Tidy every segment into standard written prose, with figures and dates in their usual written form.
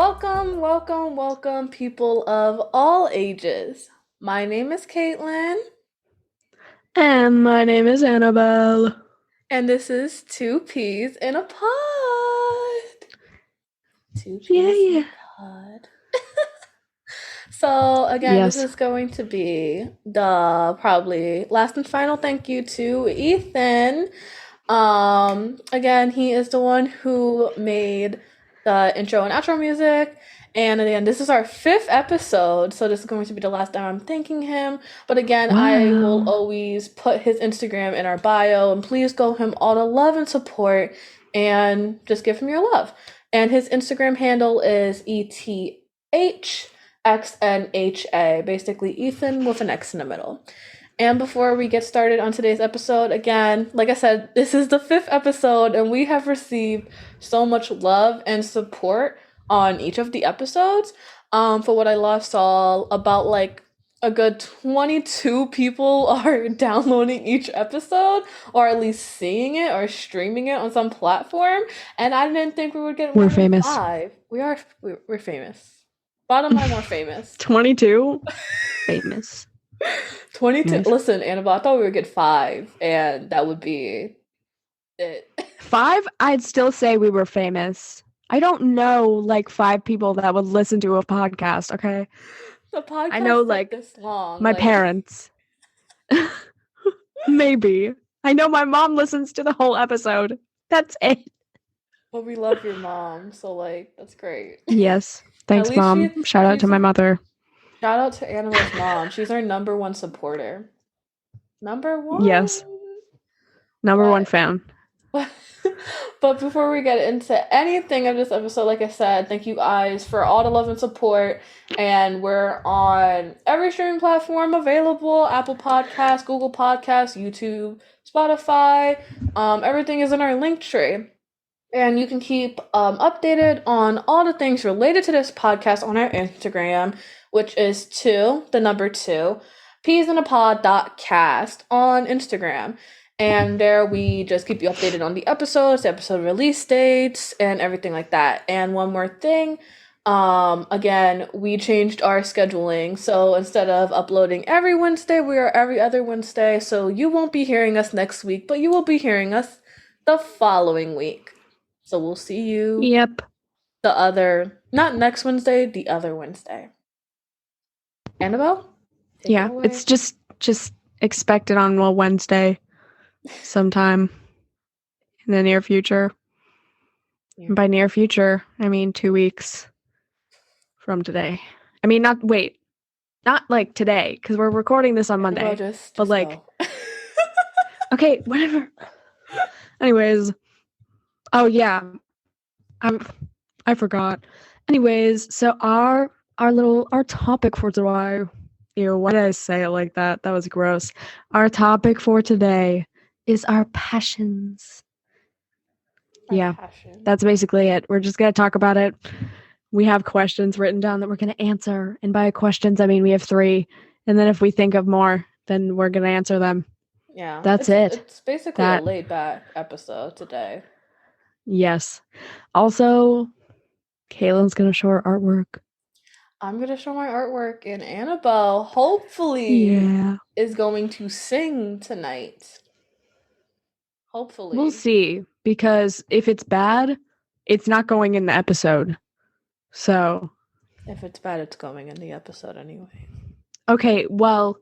Welcome, people of all ages. My name is Kaitlyn, And my name is Annabelle. and this is Two Peas in a Pod. Two Yeah, Peas in yeah. a Pod. So, again, this Yes. is going to be the probably last and final thank you to Ethan. Again, he is the one who made the intro and outro music. And again, this is our fifth episode, so this is going to be the last time I'm thanking him. But again, I will Wow. always put his Instagram in our bio, and please go him all the love and support, and just give him your love. And his Instagram handle is ETHXNHA, basically Ethan with an X in the middle. And before we get started on today's episode, again, like I said, this is the fifth episode, and we have received so much love and support on each of the episodes. For what I last saw, about like a good 22 people are downloading each episode, or at least seeing it or streaming it on some platform. And I didn't think we would get We're more than famous. five. We're famous. Bottom line, more famous. 22? Famous. 22. Nice. Listen, Annabelle, I thought we would get five, and that would be it. 5, I'd still say we were famous. I don't know like 5 people that would listen to a podcast, okay? The I know podcast took like this long. my Like, parents. Maybe. I know my mom listens to the whole episode. That's it. well, we love your mom, so like, that's great. Yes. At Thanks, least Mom. Shout out to she's my a move. shout out to Annabelle's mom. She's our number one supporter. Number one. Yes. Number one But fan. but before we get into anything of this episode, like I said, thank you guys for all the love and support. And we're on every streaming platform available: Apple Podcasts, Google Podcasts, YouTube, Spotify. Everything is in our link tree. And you can keep updated on all the things related to this podcast on our Instagram, which is the number two, peasinapod.cast on Instagram. And there we just keep you updated on the episodes, the episode release dates, and everything like that. And one more thing, again, we changed our scheduling. So instead of uploading every Wednesday, we are every other Wednesday. So you won't be hearing us next week, but you will be hearing us the following week. So we'll see you Yep. not next Wednesday, the other Wednesday. Annabelle, take it Yeah, away. it's just expected on a Wednesday sometime in the near future. Yeah. And by near future, I mean 2 weeks from today. I mean not like today cuz we're recording this on Annabelle, Monday. just But like go. okay, whatever. Anyways, oh yeah, I forgot. Anyways, so our topic for today. Ew, why did I say it like that? That was gross. Our topic for today is our passions. Our Yeah, passion. that's basically it. We're just gonna talk about it. We have questions written down that we're gonna answer, and by questions I mean we have 3. And then if we think of more, then we're gonna answer them. Yeah, That's it's it. it's basically a That laid back episode today. yes. Also, Kaylin's gonna show her artwork. I'm gonna show my artwork, and Annabelle hopefully Yeah. is going to sing tonight. We'll Hopefully. see. Because if it's bad, it's not going in the episode. So If it's bad, it's going in the episode anyway. okay, well,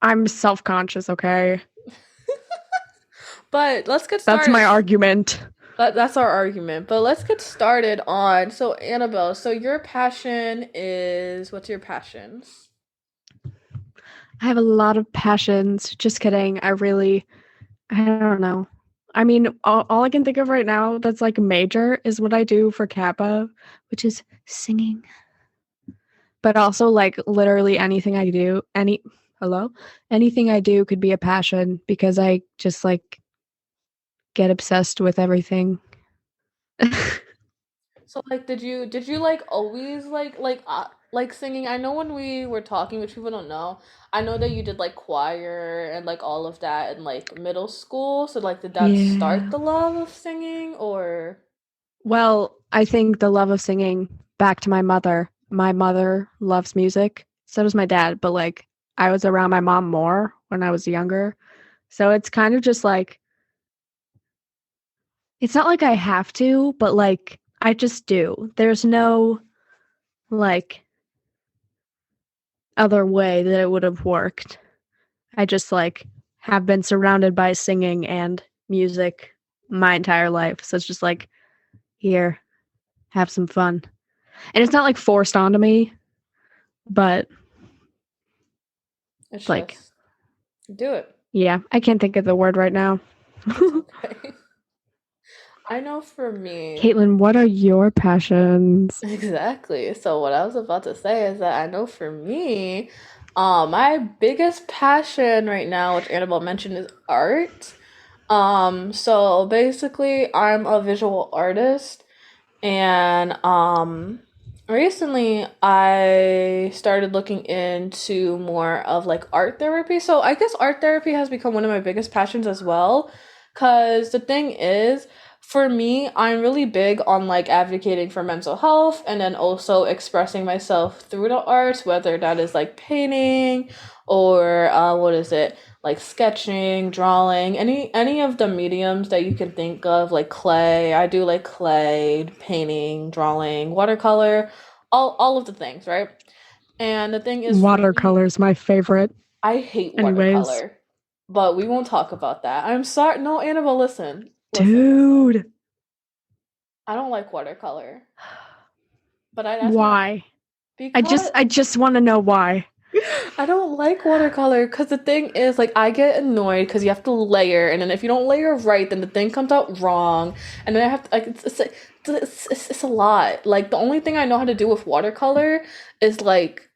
I'm self-conscious, okay? But let's get That's started. my argument. That's our argument. But let's get started on. So, Annabelle, so your passion is. What's your passions? I have a lot of passions. Just kidding. I don't know. I mean, all I can think of right now that's like major is what I do for Kappa, which is singing. But also, like, literally anything I do, anything I do could be a passion because I just like get obsessed with everything. So, like, did you like always like singing? I know when we were talking, which people don't know. I know that you did like choir and like all of that in like middle school. So, like, did that start Yeah. the love of singing or? Well, I think the love of singing back to my mother. My mother loves music. So does my dad, but like I was around my mom more when I was younger. So it's kind of just like it's not like I have to, but like I just do. There's no like other way that it would have worked. I just like have been surrounded by singing and music my entire life. So it's just like here, have some fun. And it's not like forced onto me, but It's like just do it. yeah, I can't think of the word right now. It's okay. I know for me, Kaitlyn, what are your passions? exactly. So what I was about to say is that I know for me, my biggest passion right now, which Annabelle mentioned, is art. So basically, I'm a visual artist. And recently I started looking into more of like art therapy. So I guess art therapy has become one of my biggest passions as well. Cause the thing is, for me, I'm really big on like advocating for mental health and then also expressing myself through the arts, whether that is like painting or what is it? Like sketching, drawing, any of the mediums that you can think of, like clay. I do like clay, painting, drawing, watercolor, all of the things, right? And the thing is for me, Watercolor's my favorite. I hate Anyways, watercolor. But we won't talk about that. I'm sorry. No, Annabelle, listen. Listen. dude, I don't like watercolor. But that's me why? I just because I just want to know why. I don't like watercolor because the thing is, like, I get annoyed because you have to layer, and then if you don't layer right, then the thing comes out wrong, and then I have to, like, it's a lot. Like, the only thing I know how to do with watercolor is, like,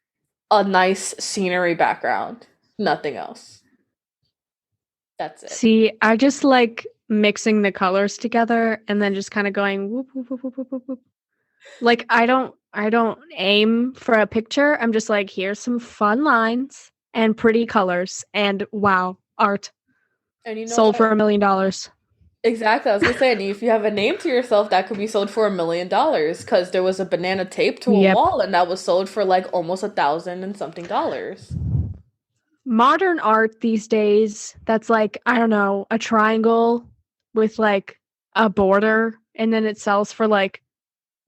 a nice scenery background. Nothing else. That's it. See, I just like mixing the colors together and then just kind of going whoop, whoop, whoop, whoop, whoop, whoop, whoop. Like I don't aim for a picture. I'm just like here's some fun lines and pretty colors and wow, art And you know sold for what? $1 million. Exactly. I was gonna say, and if you have a name to yourself, that could be sold for $1 million because there was a banana taped to a Yep. wall, and that was sold for like almost 1,000 and something dollars. Modern art these days that's like I don't know, a triangle with like a border and then it sells for like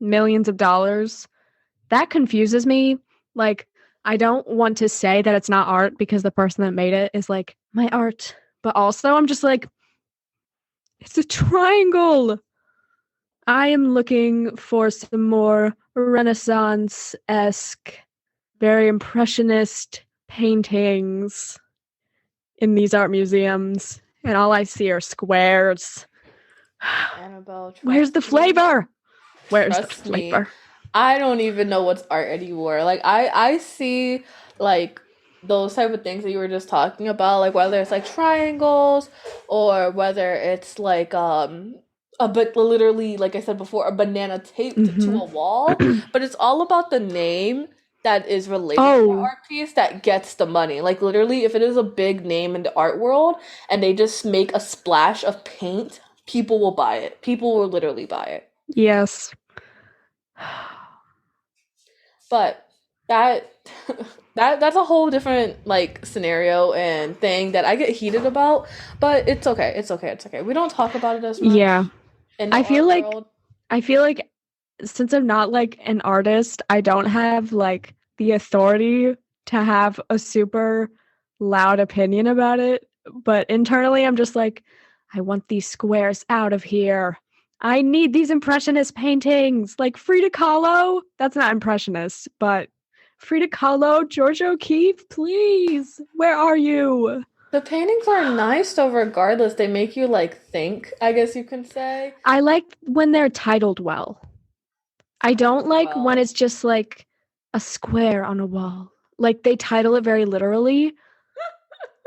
millions of dollars. That confuses me. Like, I don't want to say that it's not art because the person that made it is like my art. But also, I'm just like, it's a triangle. I am looking for some more Renaissance esque, very impressionist paintings in these art museums. And all I see are squares. Annabelle, Where's the trust me. flavor? Where's the Trust me. flavor? I don't even know what's art anymore. Like I see like those type of things that you were just talking about, like whether it's like triangles or whether it's like a bit literally like I said before, a banana taped to Mm-hmm. a wall, but it's all about the name that is related to the Oh, art piece that gets the money. Like literally if it is a big name in the art world and they just make a splash of paint, people will buy it. People will literally buy it. yes. But that that's a whole different like scenario and thing that I get heated about, but it's okay. It's okay. It's okay. We don't talk about it as Yeah. much in the I feel art like world. I feel like since I'm not like an artist, I don't have like the authority to have a super loud opinion about it. But internally, I'm just like, I want these squares out of here. I need these impressionist paintings, like Frida Kahlo. That's not impressionist, but Frida Kahlo, George O'Keeffe, please. Where are you? The paintings are nice though, regardless. They make you like think, I guess you can say. I like when they're titled well. I don't Titled like when well. it's just like a square on a wall. Like they title it very literally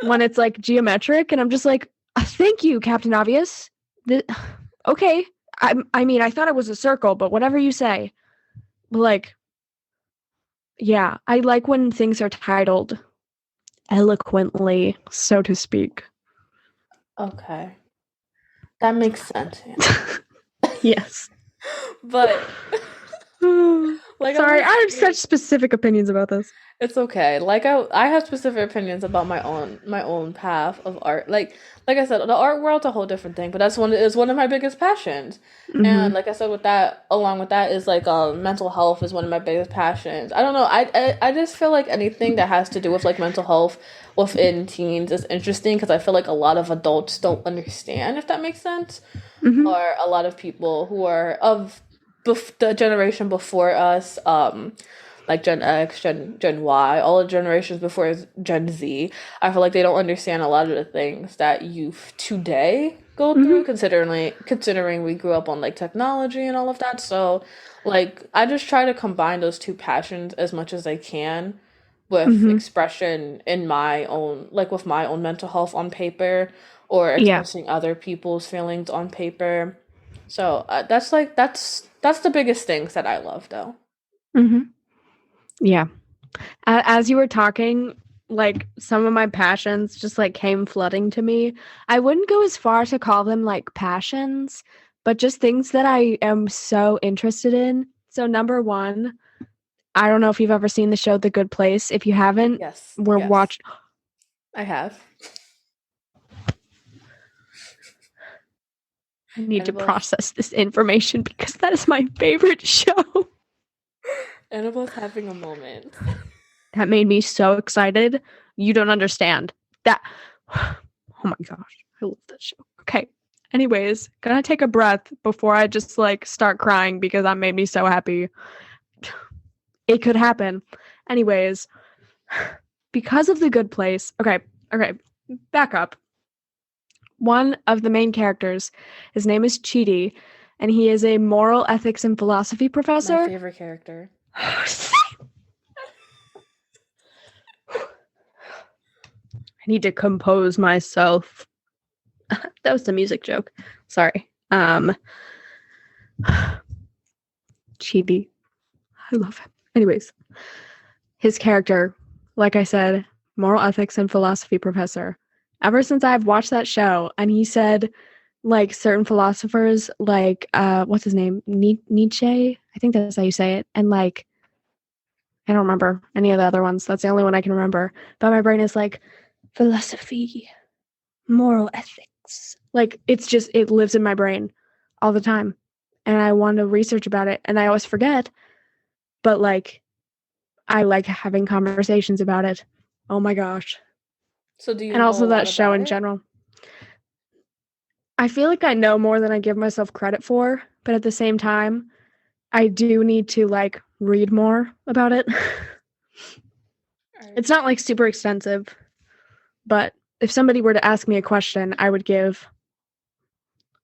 when it's like geometric, and I'm just like, thank you, Captain Obvious. The, okay. I mean, I thought it was a circle, but whatever you say. Like, yeah, I like when things are titled eloquently, so to speak. Okay. That makes sense, Annabelle. Yes. But like I Sorry, was I have such saying, specific opinions about this. it's okay. Like I have specific opinions about my own path of art. Like I said, the art world's a whole different thing, but that's one is one of my biggest passions. Mm-hmm. And like I said, with that, along with that is like mental health is one of my biggest passions. I don't know. I just feel like anything that has to do with like mental health within teens is interesting because I feel like a lot of adults don't understand if that makes sense, Mm-hmm. or a lot of people who are of the generation before us, like Gen X, Gen Y, all the generations before Gen Z. I feel like they don't understand a lot of the things that youth today go through, Mm-hmm. considering we grew up on like technology and all of that. So, like, I just try to combine those two passions as much as I can with Mm-hmm. expression in my own, like with my own mental health on paper, or Yeah. expressing other people's feelings on paper. So that's the biggest things that I love, though. Mm-hmm. Yeah. As you were talking, like some of my passions just like came flooding to me. I wouldn't go as far to call them like passions, but just things that I am so interested in. So number one, I don't know if you've ever seen the show The Good Place. If you haven't, Yes, we're yes, watch I have. I need to Annabelle, process this information because that is my favorite show. Annabelle's having a moment. That made me so excited. You don't understand. That oh my gosh, I love that show. Okay. Anyways, gonna take a breath before I just like start crying because that made me so happy. It could happen. Anyways, because of The Good Place. Okay, back up. One of the main characters, his name is Chidi, and he is a moral ethics and philosophy My professor. favorite character. I need to compose myself. That was a music joke. Sorry. Chibi. I love him. Anyways, his character, like I said, moral ethics and philosophy professor. Ever since I've watched that show, and he said, like certain philosophers, like what's his name, Nietzsche, I think that's how you say it, and like I don't remember any of the other ones. That's the only one I can remember. But my brain is like philosophy, moral ethics. Like it's just it lives in my brain all the time, and I want to research about it, and I always forget. But like I like having conversations about it. Oh my gosh. So do you And know also a that lot show about in it? general. I feel like I know more than I give myself credit for, but at the same time, I do need to like read more about it. Alright. It's not like super extensive, but if somebody were to ask me a question, I would give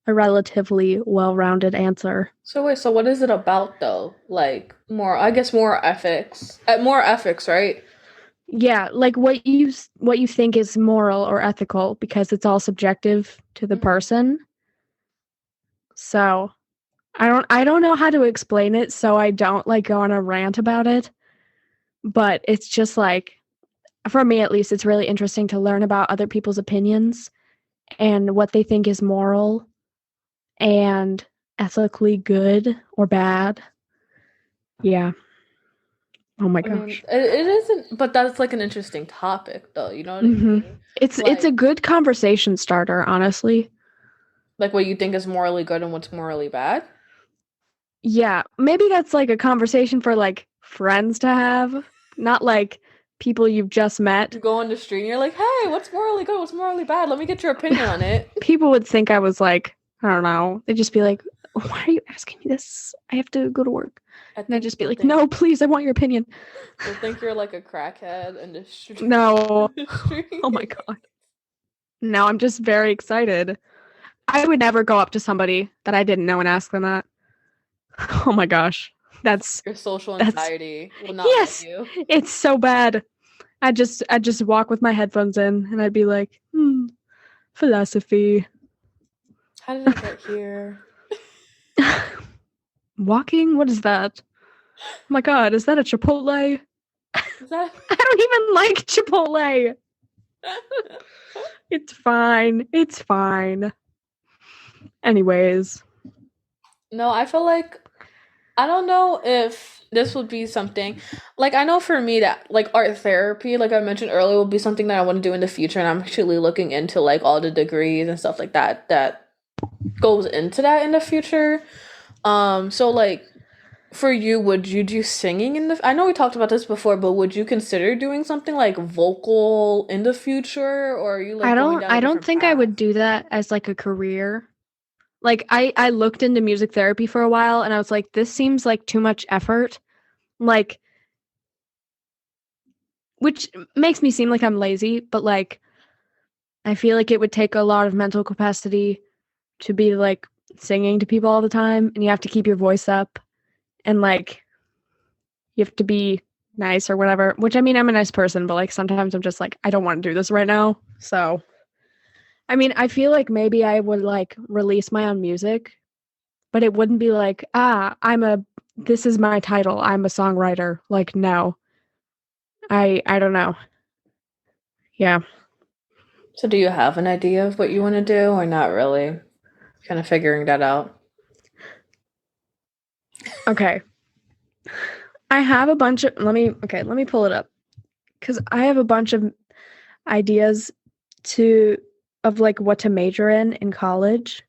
a relatively well-rounded answer. So wait, so what is it about though? Like I guess more ethics, right? Yeah, like what you think is moral or ethical because it's all subjective to the Hmm. person. So, I don't know how to explain it so I don't like go on a rant about it, but it's just like for me at least it's really interesting to learn about other people's opinions and what they think is moral and ethically good or bad. Yeah. Oh my I mean, gosh. it isn't, but that's like an interesting topic, though. You know what I Hmm. mean? It's a Like, good conversation starter, honestly. like what you think is morally good and what's morally bad. Yeah, maybe that's like a conversation for like friends to have, not like people you've just met. You go on the street and you're like, "Hey, what's morally good? What's morally bad? Let me get your opinion on it." People would think I was like, I don't know. They'd just be like, why are you asking me this? I have to go to work. I And I'd think just be like, no, please, I want your opinion. they'll think you're like a crackhead in the street. No. In the street. Oh my God. Now I'm just very excited. I would never go up to somebody that I didn't know and ask them that. Oh my gosh. Your social That's anxiety will not let yes. you. It's so bad. I'd just walk with my headphones in and I'd be like, philosophy. How did I get here? Walking? What is that? Oh my God, is that a Chipotle? Is that? I don't even like Chipotle. It's fine. It's fine. Anyways. No, I feel like I don't know if this would be something like I know for me that like art therapy, like I mentioned earlier, will be something that I want to do in the future, and I'm actually looking into like all the degrees and stuff like that that goes into that in the future. So like for you, would you do singing in the? I know we talked about this before, but would you consider doing something like vocal in the future, or are you like going down a I don't different think I path? would do that as like a career. Like I looked into music therapy for a while and I was like, this seems like too much effort. Like, which makes me seem like I'm lazy, but like I feel like it would take a lot of mental capacity to be like singing to people all the time, and you have to keep your voice up, and like you have to be nice or whatever. Which I mean, I'm a nice person, but like sometimes I'm just like I don't want to do this right now. So, I mean, I feel like maybe I would like release my own music, but it wouldn't be like, this is my title, I'm a songwriter. Like, no. I don't know. Yeah. So do you have an idea of what you want to do, or not really? Kind of figuring that out. Okay. I have a bunch of let me pull it up. Cuz I have a bunch of ideas to of like what to major in college.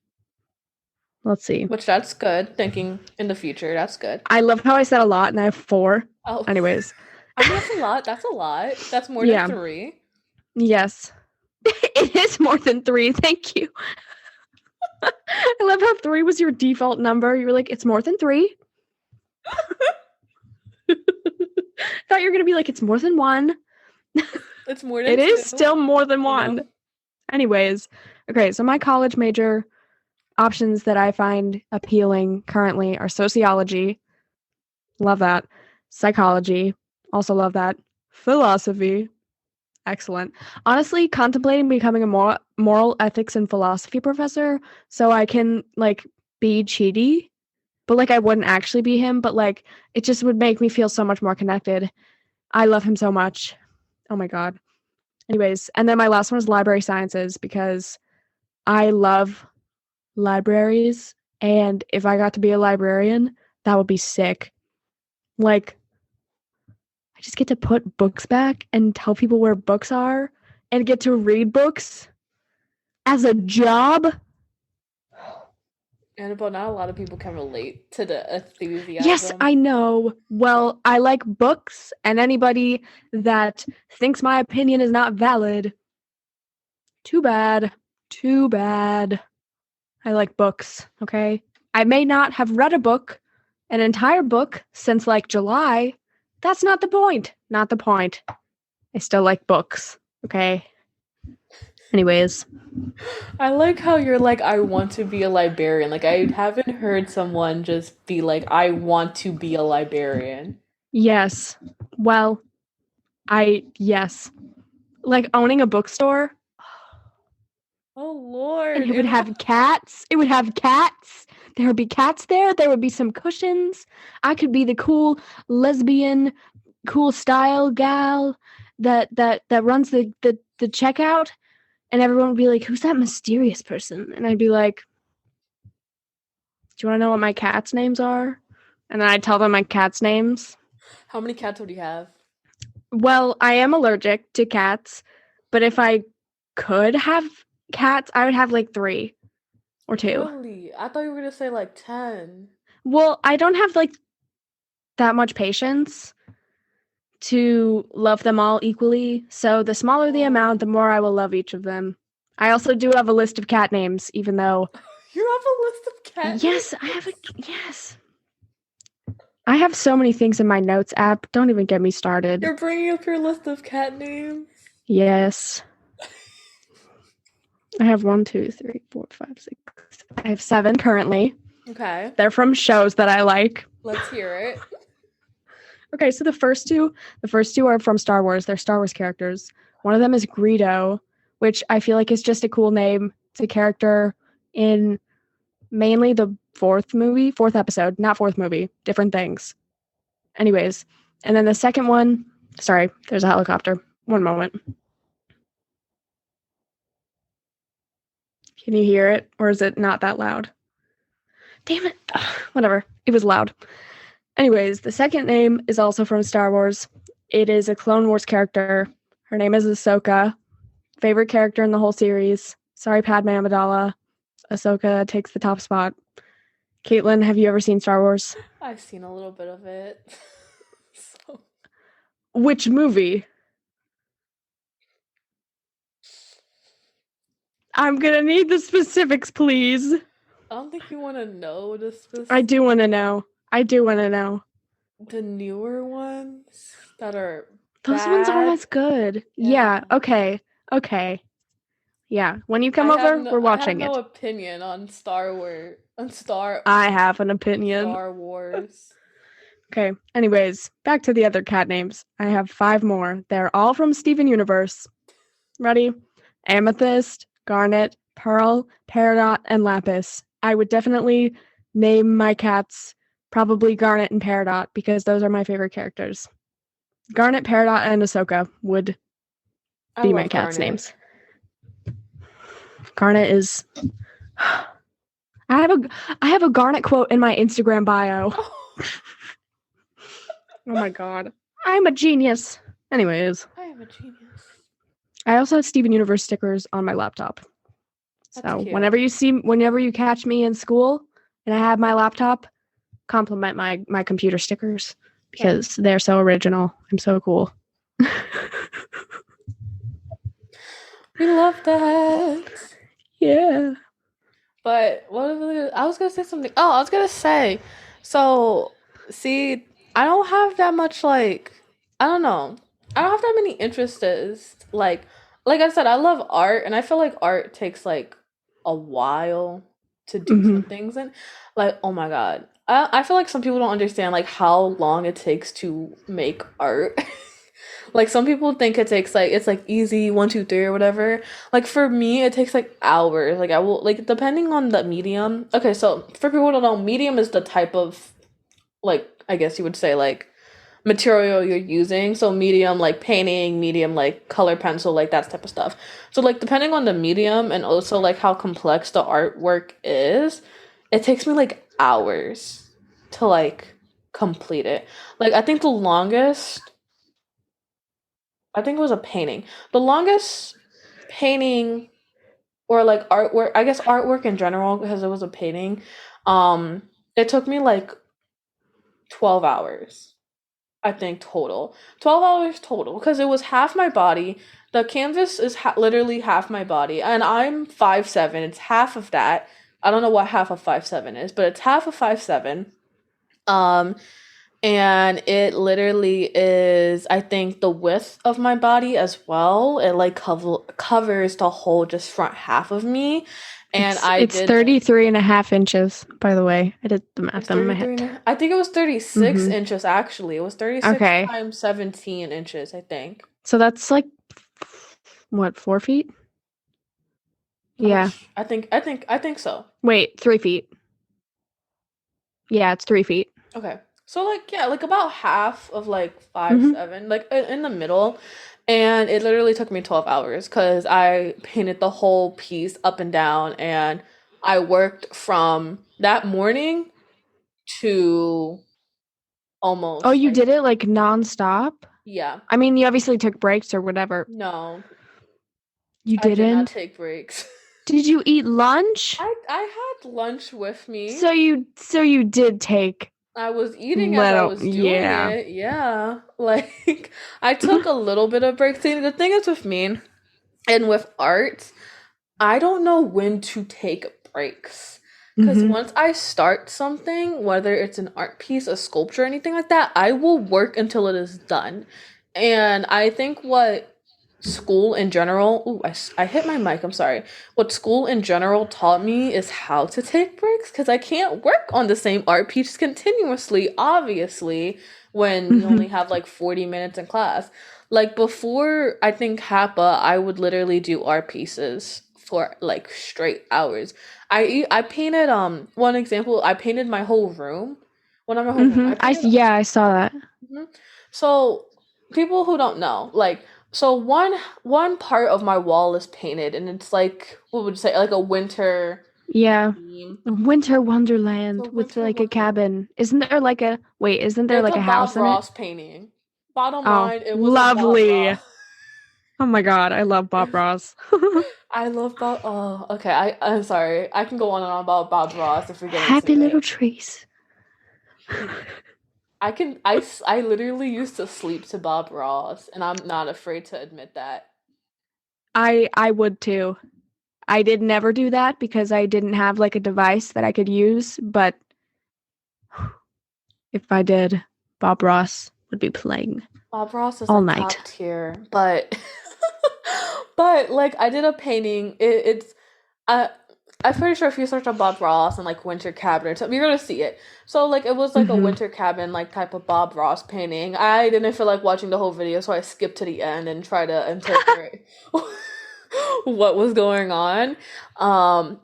Let's see. Which that's good. Thinking in the future, that's good. I love how I said a lot and I have 4. Oh, Anyways. I mean that's a lot. That's a lot. That's more than Yeah. three. Yes. It is more than 3. Thank you. I love how 3 was your default number. You were like, it's more than 3. Thought you were going to be like, it's more than 1. It's more than It is two. still more than You 1. know. Anyways, okay, so my college major options that I find appealing currently are sociology, love that, psychology, also love that, philosophy, excellent. Honestly, contemplating becoming a moral ethics and philosophy professor so I can like be cheaty, but like I wouldn't actually be him, but like it just would make me feel so much more connected. I love him so much. Oh my god. Anyways, and then my last one is library sciences because I love libraries, and if I got to be a librarian, that would be sick. Like, I just get to put books back and tell people where books are and get to read books as a job. Annabelle, not a lot of people can relate to the Yes, enthusiasm. I know. Well, I like books, and anybody that thinks my opinion is not valid, too bad. Too bad. I like books, okay? I may not have read an entire book, since like July. That's not the point. Not the point. I still like books, okay? Anyways, I like how you're like, I want to be a librarian. Like, I haven't heard someone just be like, I want to be a librarian. yes. Well, yes. Like owning a bookstore, Oh, and Lord. it would Annabelle. have cats. It would have cats. There would be cats there. There would be some cushions. I could be the cool lesbian, cool style gal that runs the checkout, and everyone would be like, "Who's that mysterious person?" And I'd be like, "Do you want to know what my cats' names are?" And then I'd tell them my cats' names. How many cats would you have? Well, I am allergic to cats, but if I could have cats, I would have like 3 or 2. Really? I thought you were gonna say like 10. Well, I don't have like that much patience to love them all equally, so the smaller the amount, the Oh. more I will love each of them. I also do have a list of cat names, even though You have a list of cat yes, I have a names? yes. I have so many things in my notes app. Don't even get me started. You're bringing up your list of cat names? Yes. I have 1, 2, 3, 4, 5, 6. I have 7 currently. Okay. They're from shows that I like. Let's hear it. Okay, so the first two are from Star Wars. They're Star Wars characters. One of them is Greedo, which I feel like is just a cool name. It's a character in mainly the fourth episode, not fourth movie, different things. Anyways, and then the second one, sorry, there's a helicopter. One moment. Can you hear it, or is it not that loud? Damn it. Ugh, whatever. It was loud. Anyways, the second name is also from Star Wars. It is a Clone Wars character. Her name is Ahsoka. Favorite character in the whole series. Sorry, Padme Amidala. Ahsoka takes the top spot. Kaitlyn, have you ever seen Star Wars? I've seen a little bit of it. So Which movie? I'm gonna need the specifics, please. I don't think you want to know the specific. I do want to know. The newer ones that are Those ones aren't bad. as good. Yeah. Yeah, okay. Yeah, when you come over, we're I have watching no it. opinion on Star Wars. I have an opinion. Star Wars. Okay, anyways, back to the other cat names. I have 5 more. They're all from Steven Universe. Ready? Amethyst, Garnet, Pearl, Peridot, and Lapis. I would definitely name my cats probably Garnet and Peridot because those are my favorite characters. Garnet, Peridot, and Ahsoka would be my cats' names. Garnet is... I have a Garnet quote in my Instagram bio. Oh my god. I'm a genius. Anyways. I am a genius. I also have Steven Universe stickers on my laptop. That's So cute. whenever you catch me in school and I have my laptop, compliment my computer stickers because they're so original. I'm so cool. We love that. Yeah. But I was gonna say something. Oh, I was gonna say. So, see, I don't have that much like I don't know. I don't have that many interests. Like I said, I love art, and I feel like art takes like a while to do some things. And like, oh my god, I feel like some people don't understand like how long it takes to make art. Like some people think it takes like it's like easy 1, 2, 3 or whatever. Like for me, it takes like hours. Like I will like depending on the medium. Okay, so for people who don't know, medium is the type of like I guess you would say like material you're using. So medium like painting, medium like color pencil, like that type of stuff. So like depending on the medium and also like how complex the artwork is, it takes me like hours to like complete it. Like I think it was a painting. The longest painting or like artwork, I guess artwork in general because it was a painting. Um it took me like 12 hours. I think total. 12 hours total because it was half my body. The canvas is literally half my body and I'm 5'7". It's half of that. I don't know what half of 5'7" is, but it's half of 5'7". Um and it literally is I think the width of my body as well. It like covers the whole just front half of me. And it's 33 and a half inches, by the way. I did the math in my head. I think it was 36 inches actually. It was 36 times 17 inches, I think. So that's like what, 4 feet? Yeah. I think so. Wait, 3 feet. Yeah, it's 3 feet. Okay. So like yeah, like about half of like 5'7", like in the middle. And it literally took me 12 hours because I painted the whole piece up and down and I worked from that morning to almost. Oh, you did it like nonstop? Yeah. I mean, you obviously took breaks or whatever. No. You didn't? I did not take breaks. Did you eat lunch? I had lunch with me. So you did take. I was eating as I was doing it. Yeah. Like I took a little bit of breaks. See, the thing is with me and with art, I don't know when to take breaks. Because once I start something, whether it's an art piece, a sculpture, anything like that, I will work until it is done. And I think what school in general, I hit my mic, I'm sorry. What school in general taught me is how to take breaks because I can't work on the same art piece continuously, obviously, when you only have like 40 minutes in class. Like before, I think Kappa, I would literally do art pieces for like straight hours. I painted one example, I painted my whole room. Well, not my whole room. I saw that. So people who don't know, like so one part of my wall is painted and it's like what would you say like a winter Yeah. theme. Winter The Wonderland with Winter like a Wonderland. cabin. Isn't there like a wait, isn't there It's like a a Bob house in it? Ross painting. Bottom Oh, line, it was a Bob lovely. Ross. Oh my god, I love Bob Ross. I love Bob. Oh, okay. I'm sorry. I can go on and on about Bob Ross if we get into Happy little it. trees. I literally used to sleep to Bob Ross, and I'm not afraid to admit that. I would too. I did never do that because I didn't have like a device that I could use, but if I did, Bob Ross would be playing Bob Ross is all like night. top tier, but but like I did a painting. It's uh, I'm pretty sure if you search up Bob Ross and like winter cabin or something, you're gonna see it. So like it was like a Hmm. winter cabin like type of Bob Ross painting. I didn't feel like watching the whole video, so I skipped to the end and try to interpret what was going on.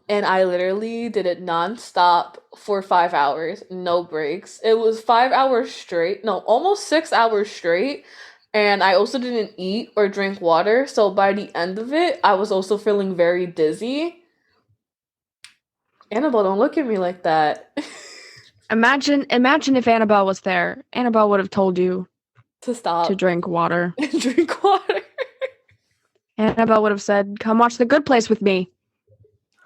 And I literally did it nonstop for 5 hours, no breaks. It was 5 hours straight, no, almost 6 hours straight. And I also didn't eat or drink water. So by the end of it, I was also feeling very dizzy. Annabelle, don't look at me like that. Imagine if Annabelle was there. Annabelle would have told you To to stop drink water. and drink water. Annabelle would have said, "Come watch The Good Place with me."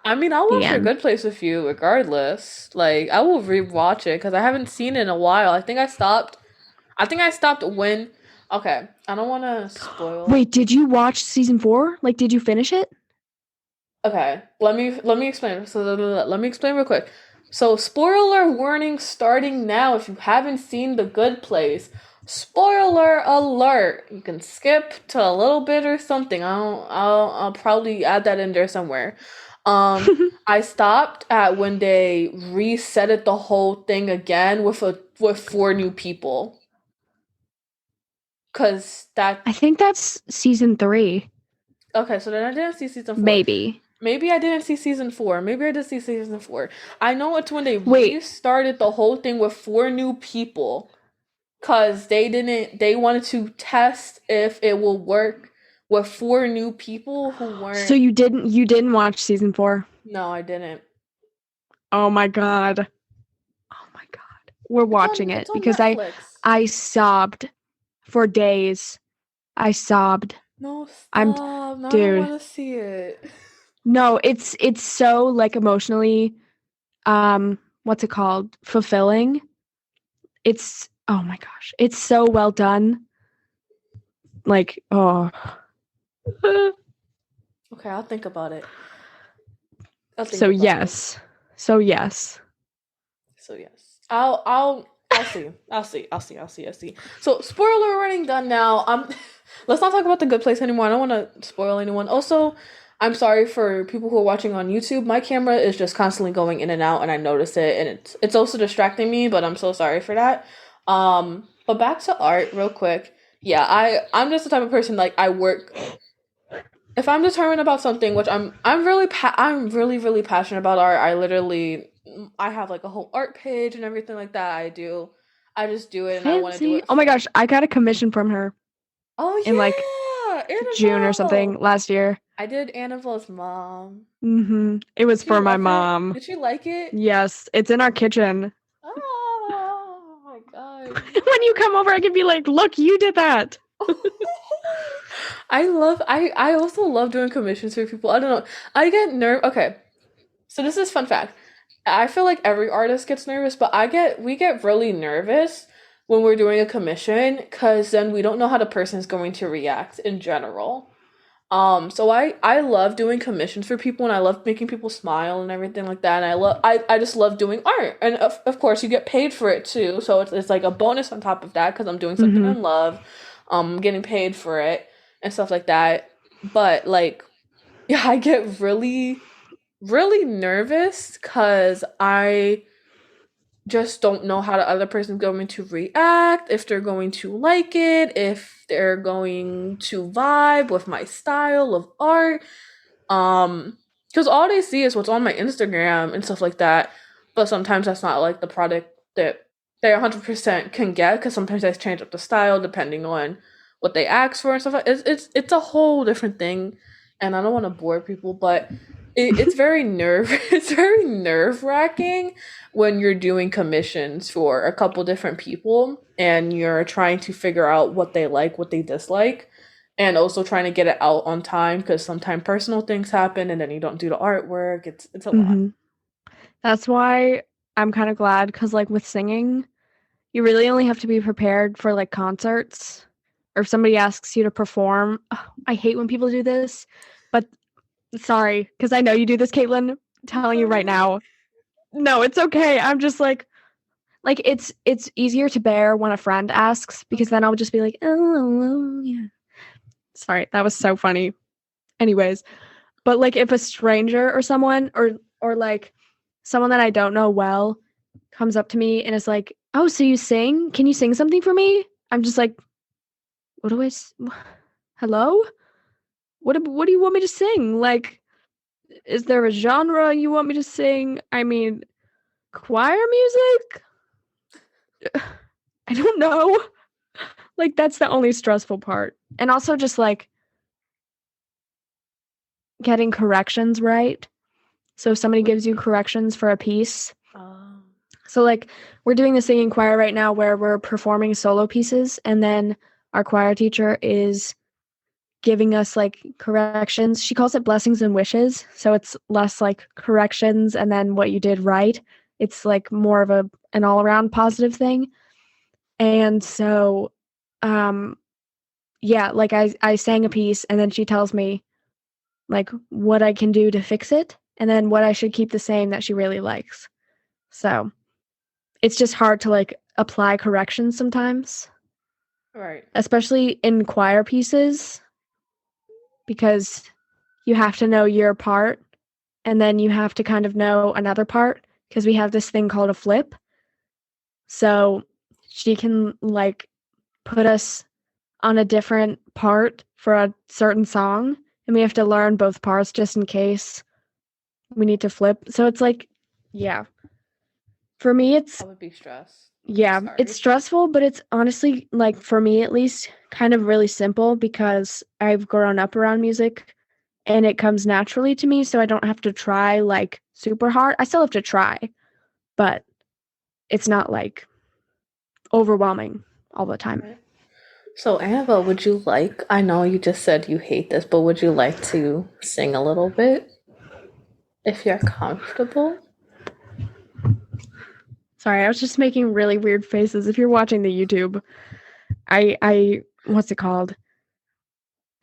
I mean, I'll The watch A end. Good Place with you regardless. Like, I will rewatch it because I haven't seen it in a while. I think I stopped when. Okay, I don't want to spoil. Wait, did you watch season 4? Like, did you finish it? Okay, let me explain. So let me explain real quick. So spoiler warning starting now if you haven't seen The Good Place. Spoiler alert. You can skip to a little bit or something. I'll probably add that in there somewhere. Um I stopped at when they reset it the whole thing again with four new people. Cause that I think that's season 3. okay, so then I didn't see season four. Maybe. Maybe I didn't see season four. Maybe I did see season four. I know it's when they Wait, restarted the whole thing with four new people. Cause they wanted to test if it will work with four new people who so weren't. you didn't watch season 4? No, I didn't. Oh my god. Oh my god. We're watching It's it on because Netflix. I sobbed for days. I sobbed. No, I'm stop. No, I don't dude. want to see it. No, it's so like emotionally what's it called? Fulfilling. It's oh my gosh. It's so well done. Like, oh. Okay, I'll think about it. I'll think So about it. yes. So yes. So yes, I'll see. I'll see. So spoiler warning done now. Let's not talk about the good place anymore. I don't want to spoil anyone. Also, I'm sorry for people who are watching on YouTube. My camera is just constantly going in and out, and I notice it, and it's also distracting me. But I'm so sorry for that. But back to art, real quick. Yeah, I'm just the type of person like I work if I'm determined about something, which I'm really passionate about art. I have like a whole art page and everything like that. I just do it and I want to do Fancy. it Oh my for. gosh, I got a commission from her in like Oh yeah, June or something Annabelle. last year. I did Annabelle's mom. It Did was she for my love it? mom. Did she like it? Yes, it's in our kitchen. Oh my god. When you come over, I can be like, "Look, you did that." I also love doing commissions for people. I don't know. I get okay. So this is fun fact. I feel like every artist gets nervous, but we get really nervous when we're doing a commission because then we don't know how the person is going to react in general. So I love doing commissions for people and I love making people smile and everything like that. And I just love doing art. And of course you get paid for it too. So it's like a bonus on top of that because I'm doing something I Mm-hmm. love. Getting paid for it and stuff like that. But like yeah, I get really nervous because I just don't know how the other person's going to react, if they're going to like it, if they're going to vibe with my style of art. Because all they see is what's on my Instagram and stuff like that. But sometimes that's not like the product that they 100% can get because sometimes I change up the style depending on what they ask for and stuff like it's a whole different thing and I don't want to bore people but it's very it's very nerve-wracking when you're doing commissions for a couple different people and you're trying to figure out what they like, what they dislike, and also trying to get it out on time because sometimes personal things happen and then you don't do the artwork. It's a lot. Mhm. That's why I'm kind of glad because, like, with singing, you really only have to be prepared for like concerts or if somebody asks you to perform. Ugh, I hate when people do this, but sorry, because I know you do this, Kaitlyn. I'm telling you right now. No, it's okay. I'm just like it's easier to bear when a friend asks because then I'll just be like, oh yeah. Sorry, that was so funny. Anyways, but like if a stranger or someone or like someone that I don't know well comes up to me and is like, "Oh, so you sing? Can you sing something for me?" I'm just like, "What do hello? What do you want me to sing? Like, is there a genre you want me to sing? I mean, choir music? I don't know." Like that's the only stressful part. And also just like getting corrections right. So if somebody gives you corrections for a piece. Um, So like we're doing the singing choir right now where we're performing solo pieces and then our choir teacher is giving us like corrections. She calls it blessings and wishes. So it's less like corrections and then what you did right. It's like more of an all-around positive thing. And so yeah, like I sang a piece and then she tells me like what I can do to fix it and then what I should keep the same that she really likes. So, it's just hard to like apply corrections sometimes, right. especially in choir pieces because you have to know your part and then you have to kind of know another part because we have this thing called a flip. So, she can like put us on a different part for a certain song and we have to learn both parts just in case we need to flip. So it's like, yeah. For me, I would be stressed. yeah, it's Sorry. stressful, but it's honestly, like, for me at least, kind of really simple because I've grown up around music and it comes naturally to me, so I don't have to try, like, super hard. I still have to try, but it's not, like, overwhelming all the time. Right. So, Annabelle, would you like? I know you just said you hate this, but would you like to sing a little bit if you're comfortable? Sorry, I was just making really weird faces. If you're watching the YouTube, I what's it called?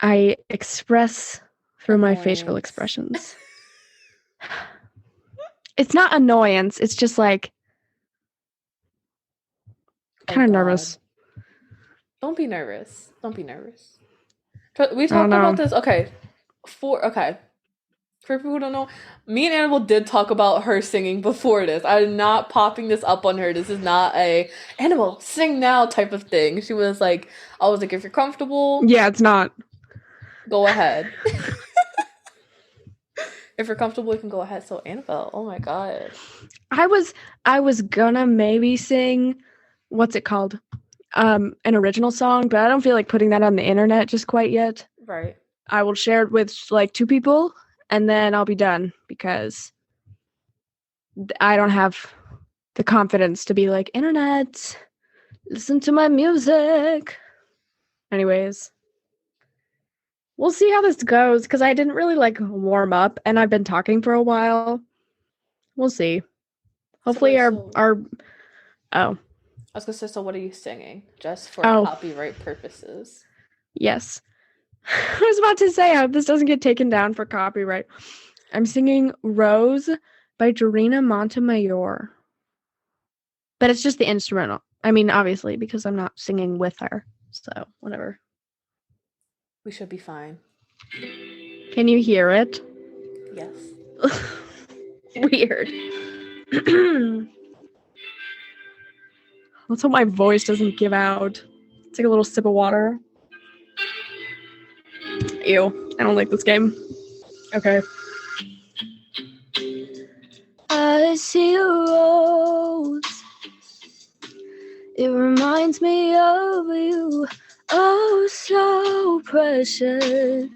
I express through my facial Annoyance. expressions. It's not annoyance, it's just, like, Oh kinda God. nervous. Don't be nervous. Don't be nervous. We I don't talked about know. this. Okay. For people who don't know, me and Annabelle did talk about her singing before this. I'm not popping this up on her. This is not a Annabelle sing now type of thing. She was like, I was like, if you're comfortable, Yeah, it's not. go ahead. If you're comfortable, you can go ahead. So Annabelle, oh my God. I was gonna maybe sing what's it called? An original song, but I don't feel like putting that on the internet just quite yet. Right. I will share it with like two people and then I'll be done because I don't have the confidence to be like, internet, listen to my music. Anyways, we'll see how this goes because I didn't really like warm up and I've been talking for a while. We'll see. So Hopefully wait, so our oh, I was gonna say, so what are you singing? Just for oh, copyright purposes. yes. I was about to say, I hope this doesn't get taken down for copyright. I'm singing Rose by Dorina Montemayor. But it's just the instrumental. I mean, obviously, because I'm not singing with her. So, whatever. We should be fine. Can you hear it? Yes. Weird. Let's hope my voice doesn't give out. Take a little sip of water. Ew. I don't like this game. Okay. I see a rose. It reminds me of you. Oh, so precious.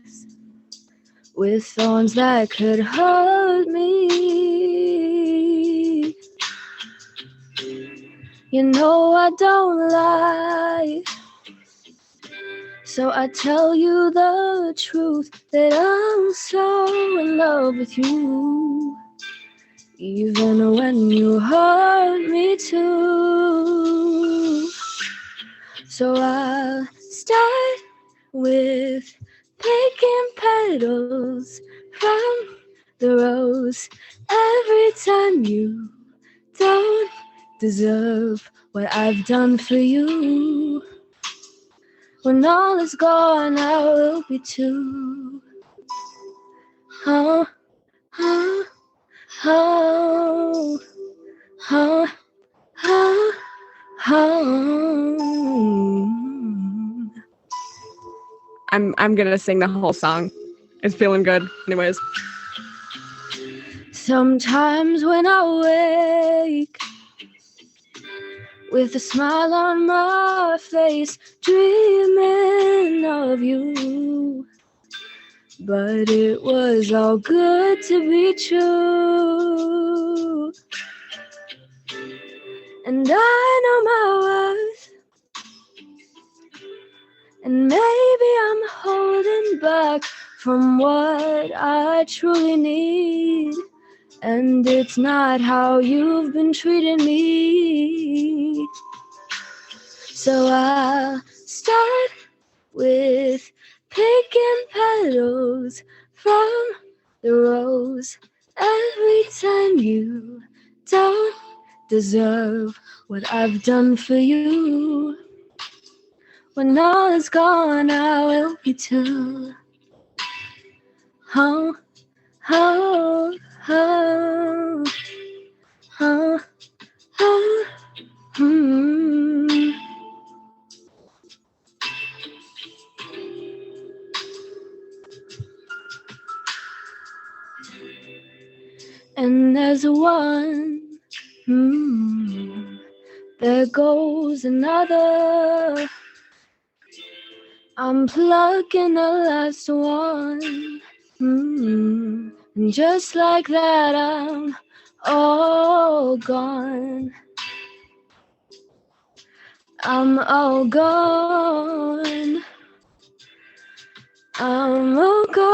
with thorns that could hurt me. You know I don't lie, so I tell you the truth, that I'm so in love with you, even when you hurt me too. So I'll start with picking petals from the rose every time you don't deserve what I've done for you. When all is gone, I will be too. Oh, oh, oh, oh, oh, oh. I'm gonna sing the whole song. It's feeling good. Anyways. Sometimes when I wake with a smile on my face, dreaming of you, but it was all good to be true. And I know my worth, and maybe I'm holding back from what I truly need, and it's not how you've been treating me. So I'll start with picking petals from the rose every time you don't deserve what I've done for you. When all is gone, I will be too. Oh, oh, oh, oh, oh, hmm. And there's one, there goes another. I'm plucking the last one, and just like that I'm all gone. I'm all gone. I'm all gone.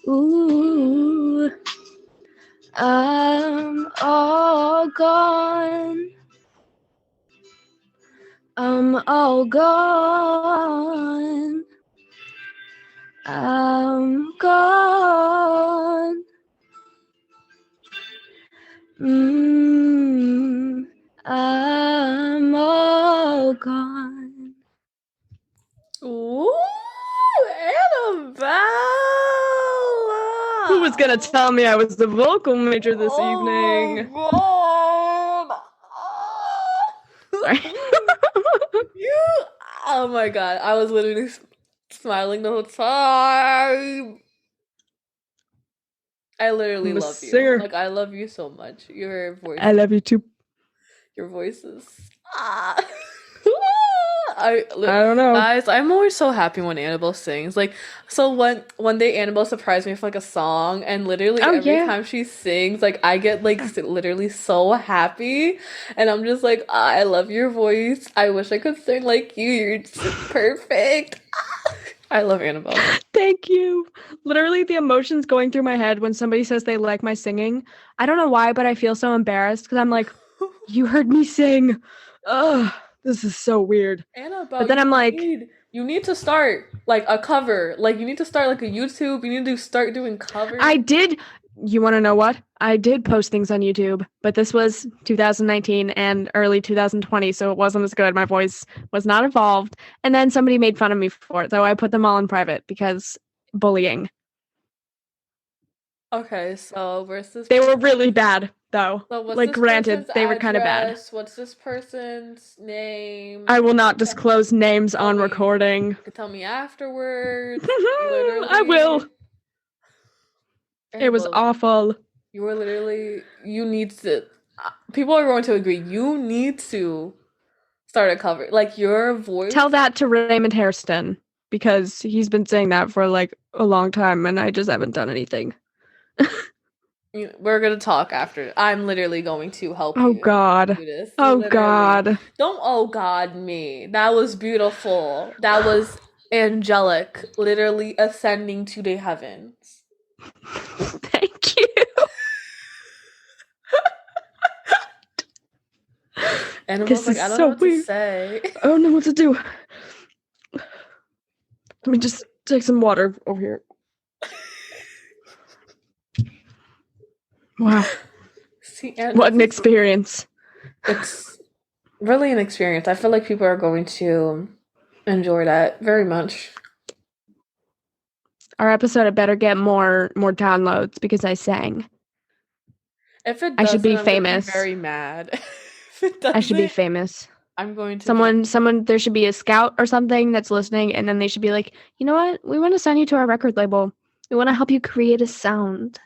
Ooh, I'm all gone. I'm all gone. I'm gone. I'm all gone. Ooh, Annabelle! Who was gonna tell me I was the vocal major this evening? God. Sorry. Oh my god, I was literally smiling the whole time. I literally I'm a love you. singer. Like, I love you so much. Your voice. I love you too. Your voice is. I don't know. Guys, I'm always so happy when Anabel sings. Like, so one day Anabel surprised me with like a song, and literally every time she sings, like I get like literally so happy, and I'm just like, I love your voice. I wish I could sing like you. You're just perfect. I love Anabel. Thank you. Literally, the emotions going through my head when somebody says they like my singing. I don't know why, but I feel so embarrassed because I'm like, you heard me sing. Ugh, this is so weird. Annabelle, but then I'm like, you need to start like a cover. Like you need to start like a YouTube. You need to start doing covers. I did. You want to know what? I did post things on YouTube, but this was 2019 and early 2020, so it wasn't as good. My voice was not evolved. And then somebody made fun of me for it, so I put them all in private because bullying. Okay, so where's this? They were really bad, though. So what's like, this granted, person's they were kind of bad. address? What's this person's name? I will not disclose names on recording. You can tell me afterwards. I will. It was awful. You were literally. You need to. People are going to agree. You need to start a cover. Like your voice. Tell that to Raymond Hairston. because he's been saying that for like a long time and I just haven't done anything. We're gonna talk after. I'm literally going to help Oh you God. do this. Oh Literally. God. Don't oh God me. That was beautiful. That was angelic. Literally ascending to the heavens. Thank you. And I This was like, is I don't know so what to weird. say. I don't know what to do. Let me just take some water over here. Wow. See, and What this an is experience. it's really an experience. I feel like people are going to enjoy that very much. Our episode had better get more downloads because I sang. If it I should doesn't, be I'm gonna be famous. very mad. If it I should be doesn't, famous. I'm going to be. Someone, there should be a scout or something that's listening, and then they should be like, you know what? We want to sign you to our record label. We want to help you create a sound.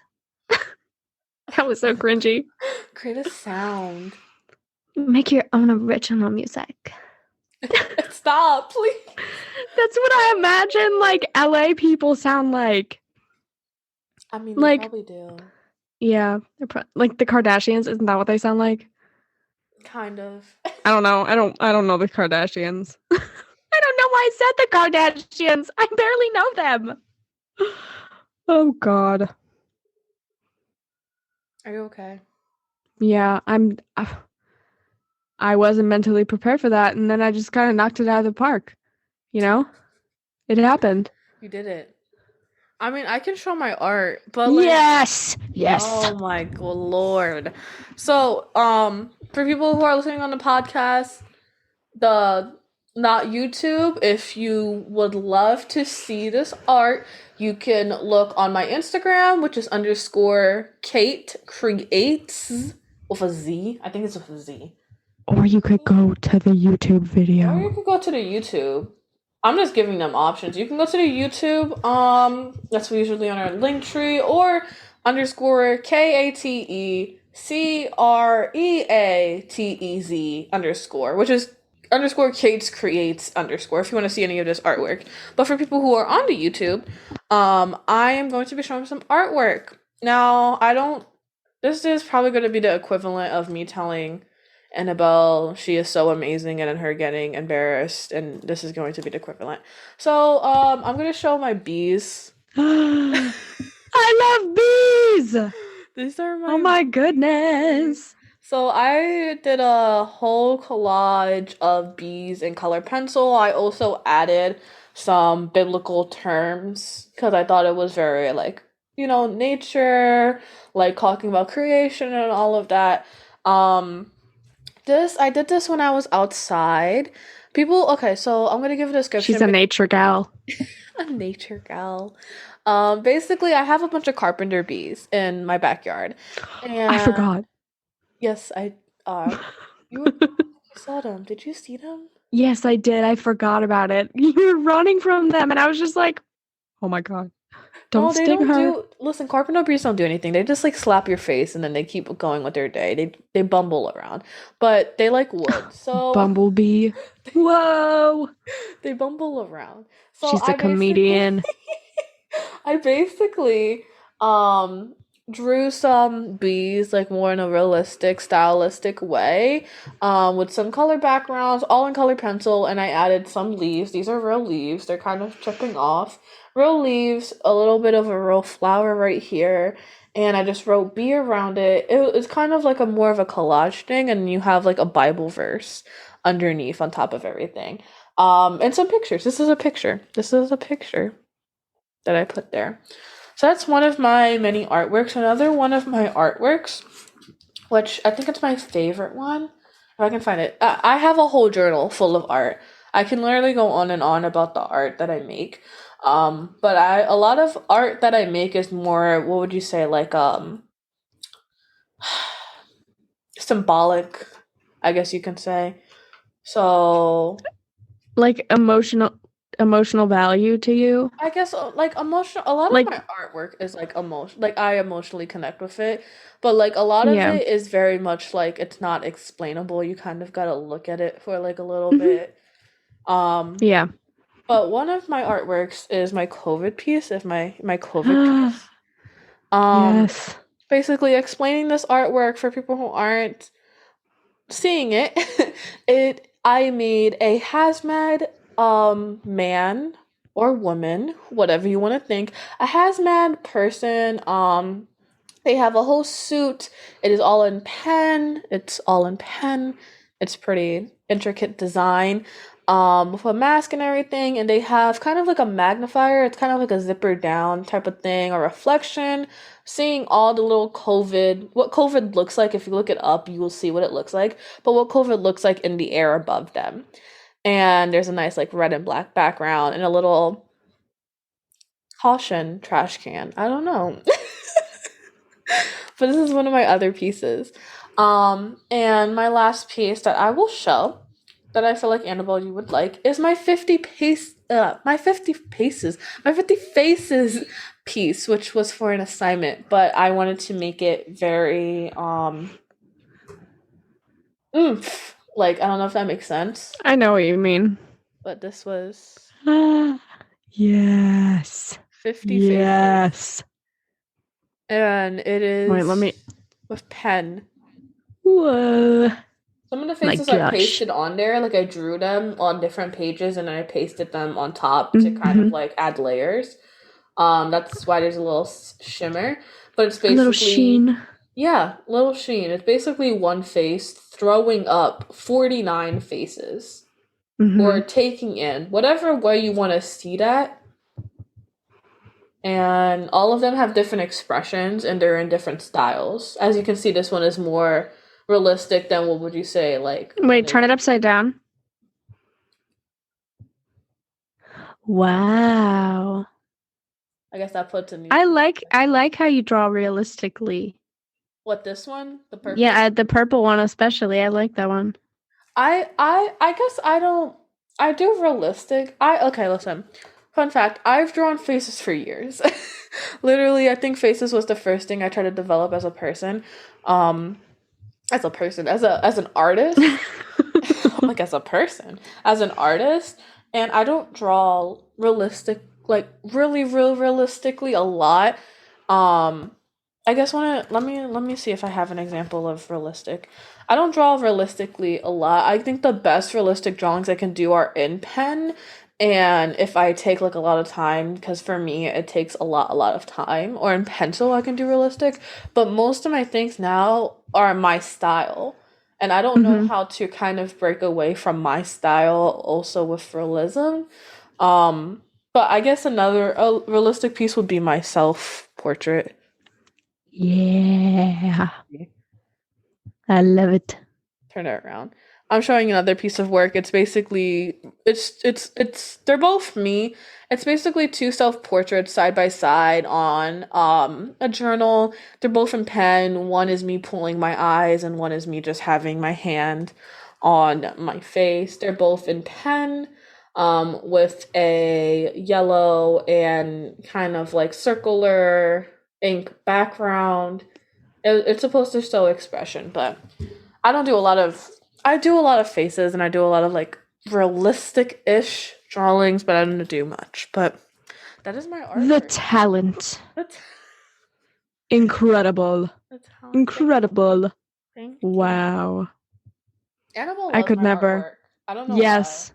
That was so cringy. Create a sound. Make your own original music. Stop, please. That's what I imagine like LA people sound like. I mean, they Like, probably do. yeah, they're like the Kardashians. Isn't that what they sound like? Kind of. I don't know. I don't know the Kardashians. I don't know why I said the Kardashians. I barely know them. Oh God. Are you okay? Yeah, I wasn't mentally prepared for that, and then I just kind of knocked it out of the park. You know, it happened. You did it. I mean, I can show my art, but like, Yes, yes. oh my good lord. So, for people who are listening on the podcast, the not YouTube, if you would love to see this art, you can look on my Instagram, which is underscore Kate Creates with a Z. I think it's with a Z. Or you could go to the YouTube video. Or you could go to the YouTube. I'm just giving them options. You can go to the YouTube. That's usually on our link tree or underscore KATECREATEZ underscore, which is underscore Kate's creates underscore if you want to see any of this artwork. But for people who are on the YouTube, I am going to be showing some artwork. Now, I don't. This is probably going to be the equivalent of me telling Anabel, she is so amazing, and then her getting embarrassed, and this is going to be the equivalent. So, I'm gonna show my bees. I love bees. These are my. Oh my goodness. So I did a whole collage of bees in color pencil. I also added some biblical terms because I thought it was very like, nature, like talking about creation and all of that. I did this when I was outside. Okay, so I'm gonna give a description. She's a nature gal. A nature gal. Basically, I have a bunch of carpenter bees in my backyard, and I forgot. yes, you saw them. Did you see them? Yes, I did. I forgot about it. You were running from them, and I was just like, oh my God. Don't No, they sting don't her. listen, carpenter bees don't do anything. They just like slap your face and then they keep going with their day. They bumble around. But they like wood. So Bumblebee. Whoa. they bumble around. So She's a comedian. I basically drew some bees like more in a realistic, stylistic way, with some color backgrounds, all in color pencil, and I added some leaves. These are real leaves. They're kind of chipping off. Real leaves, a little bit of a real flower right here, and I just wrote bee around it. It's kind of like a more of a collage thing, and you have like a Bible verse underneath on top of everything. And some pictures. This is a picture. This is a picture that I put there. So that's one of my many artworks. Another one of my artworks, which I think it's my favorite one, if I can find it. I have a whole journal full of art. I can literally go on and on about the art that I make. But a lot of art that I make is more, what would you say, like symbolic, I guess you can say. So like emotional value to you. I guess like emotional. A lot of Like, my artwork is like emotion. Like I emotionally connect with it, but like a lot of yeah. it is very much like it's not explainable. You kind of gotta look at it for like a little bit. Yeah. But one of my artworks is my COVID piece, if my COVID piece. Um, Yes. Basically explaining this artwork for people who aren't seeing it. I made a hazmat man or woman, whatever you want to think, a hazmat person. They have a whole suit. It is all in pen. It's all in pen. It's pretty intricate design. With a mask and everything, and they have kind of like a magnifier. It's kind of like a zipper down type of thing, a reflection. Seeing all the little COVID, what COVID looks like. If you look it up, you will see what it looks like. But what COVID looks like in the air above them. And there's a nice like red and black background and a little caution trash can. I don't know. But this is one of my other pieces. And my last piece that I will show that I feel like Anabel you would like is my 50 faces piece, which was for an assignment, but I wanted to make it very oomph. Like I don't know if that makes sense, I know what you mean. but this was Ah, yes. 50 faces. Yes. And it Wait, let is me. with pen. Whoa. Some of the My faces are gosh. pasted on there, like I drew them on different pages and I pasted them on top to kind of like add layers. That's why there's a little shimmer, but it's A little basically sheen. yeah, little sheen. It's basically one face throwing up 49 faces or Mm-hmm. taking in whatever way you want to see that. And all of them have different expressions and they're in different styles. As you can see, this one is more realistic than what would you say like Wait, turn it upside down. Wow. I guess that puts a new I like how you draw realistically. what this one? The purple? Yeah, the purple one especially. I like that one. I guess I don't I do realistic. I okay, listen. Fun fact, I've drawn faces for years. Literally, I think faces was the first thing I tried to develop as a person. Um as an artist. Like as a person, as an artist, and I don't draw realistic like really real realistically a lot. Um I guess let me see if I have an example of realistic. I don't draw realistically a lot. I think the best realistic drawings I can do are in pen and if I take like a lot of time because for me it takes a lot of time or in pencil I can do realistic, but most of my things now are my style. And I don't know Mm-hmm. how to kind of break away from my style also with realism. Um but I guess another a realistic piece would be my self portrait. Yeah. I love it. Turn it around. I'm showing another piece of work. It's basically it's they're both me. It's basically two self portraits side by side on a journal. They're both in pen. One is me pulling my eyes and one is me just having my hand on my face. They're both in pen with a yellow and kind of like circular ink background. It's supposed to show expression, but I don't do a lot of I do a lot of faces and I do a lot of like realistic-ish drawings, but I don't do much. But that is my The artwork. talent. That's Incredible. the talent. Thank you. Incredible. Thank you. Wow. Annabelle I loves could my never. artwork. I don't know why. Yes.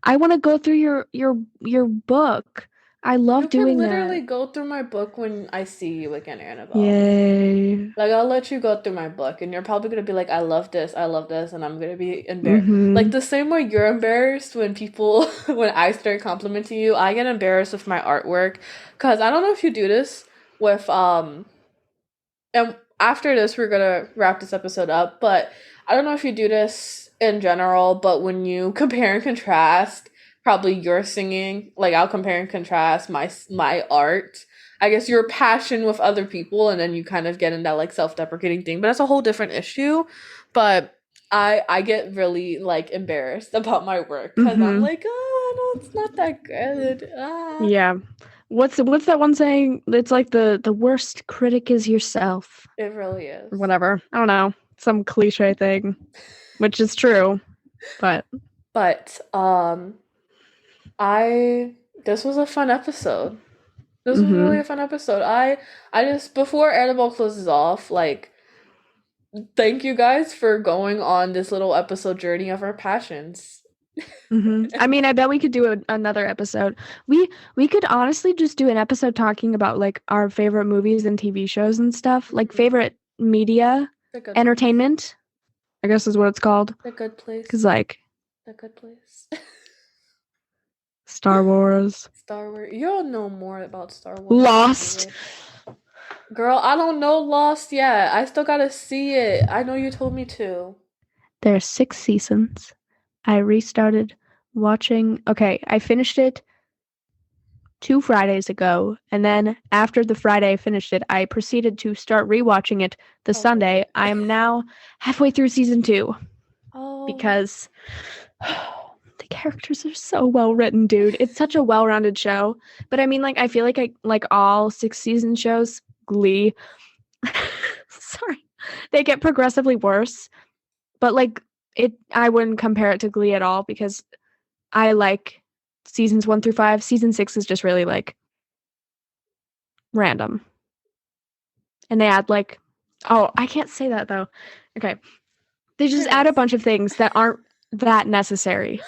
I want to go through your book. I You love can doing literally that. go through my book when I see you again, Annabelle. Yay. Like I'll let you go through my book and you're probably gonna be like, I love this, and I'm gonna be embarrassed. Like Mm-hmm. the same way you're embarrassed when people when I start complimenting you, I get embarrassed with my artwork. Cause I don't know if you do this with and after this we're gonna wrap this episode up, but I don't know if you do this in general, but when you compare and contrast, probably your singing, like I'll compare and contrast my art, I guess your passion with other people, and then you kind of get in that like self-deprecating thing, but that's a whole different issue. But I get really like embarrassed about my work because I'm Mm-hmm. like, oh no, it's not that good. Ah, Yeah. What's that one saying? It's like the worst critic is yourself. it really Or is. whatever. I don't know. Some cliche thing. Which is true. But But I this was a fun episode. This was really Mm-hmm. a fun episode. I just before Annabelle closes off, like thank you guys for going on this little episode journey of our passions. Mm-hmm. I mean, I bet we could do another episode. We could honestly just do an episode talking about like our favorite movies and TV shows and stuff, like Mhm. favorite media, The good entertainment, I guess is what it's called. the good place. Cause like The good place. Star Wars, Star Wars. You'll know more about Star Wars. Lost. Girl, I don't know Lost yet. I still gotta see it. I know you told me to. There are 6 seasons. I restarted watching. Okay, I finished it 2 Fridays ago, and then after the Friday I finished it, I proceeded to start rewatching it the Sunday. I am now halfway through season 2 because the characters are so well written, dude. It's such a well-rounded show. But I mean, like, I feel like all 6 season shows, Glee, sorry, they get progressively worse. But like I wouldn't compare it to Glee at all because I like seasons 1 through 5. Season 6 is just really like random. And they add like, oh, I can't say that though. Okay. They just add a bunch of things that aren't that necessary.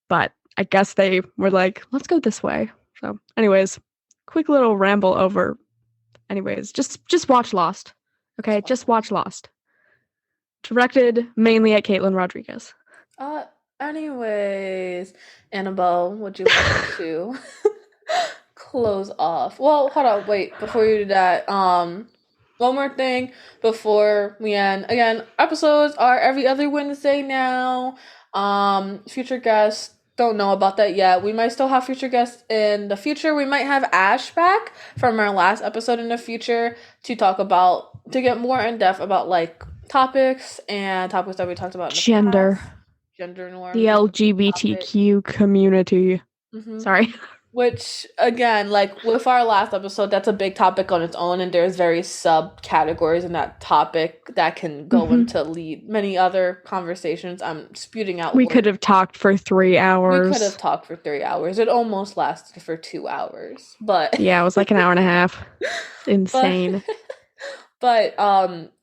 But I guess they were like, let's go this way. So anyways, quick little ramble over. Anyways, just watch Lost. Okay, just watch Lost. Directed mainly at Kaitlyn Rodriguez. Anyways, Annabelle, would you like to close off? Well, hold on, wait, before you do that, one more thing before we end. Again, episodes are every other Wednesday now. Future guests don't know about that yet. We might still have future guests in the future. We might have Ash back from our last episode in the future to get more in depth about like topics that we talked about in the Gender. past. Gender norms. The LGBTQ community. Mm-hmm. Sorry. Which, again, like with our last episode, that's a big topic on its own, and there's very subcategories in that topic that can go into lead many other conversations. I'm spewing out. We could have talked for 3 hours. We could have talked for 3 hours. It almost lasted for 2 hours, but yeah, it was like an hour and a half. Insane. But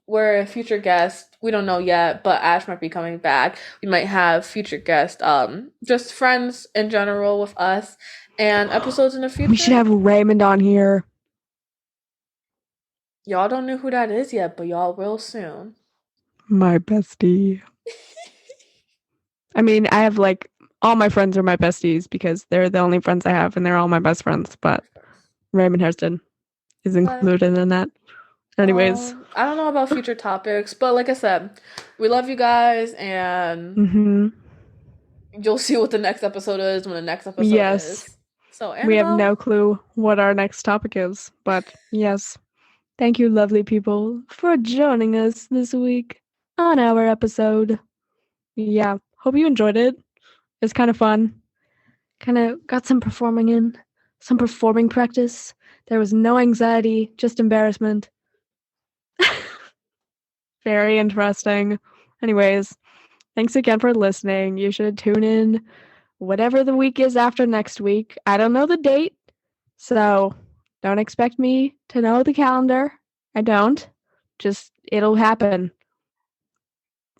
we're a future guest. We don't know yet, but Ash might be coming back. We might have future guests, just friends in general with us, and episodes in the future. We should have Raymond on here. Y'all don't know who that is yet, but y'all will soon. My bestie. I mean, I have like all my friends are my besties because they're the only friends I have, and they're all my best friends. But Raymond Hairston is included in that. Anyways, I don't know about future topics, but like I said, we love you guys, and you'll see what the next episode is when the next episode is. So Annabelle, we have no clue what our next topic is, but yes, thank you, lovely people, for joining us this week on our episode. Yeah, hope you enjoyed it. It's kind of fun. Kind of got some performing practice. There was no anxiety, just embarrassment. Very interesting. Anyways, thanks again for listening. You should tune in whatever the week is after next week. I don't know the date, so don't expect me to know the calendar. I don't. Just, it'll happen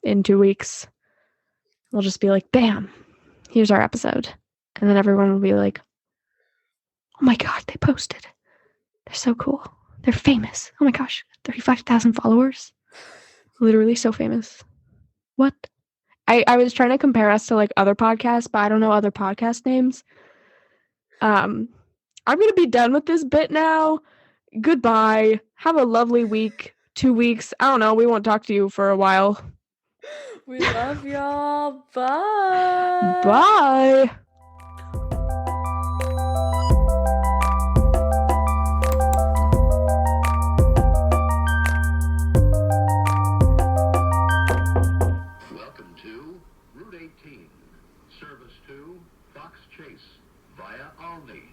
in 2 weeks. We'll just be like, bam, here's our episode. And then everyone will be like, oh my God, they posted. They're so cool. They're famous. Oh my gosh, 35,000 followers. Literally so famous. What? I was trying to compare us to like other podcasts, but I don't know other podcast names. I'm gonna be done with this bit now. Goodbye. Have a lovely week. 2 weeks. I don't know. We won't talk to you for a while. We love y'all. Bye. Bye. Welcome to Route 18, service to Fox Chase via Alney.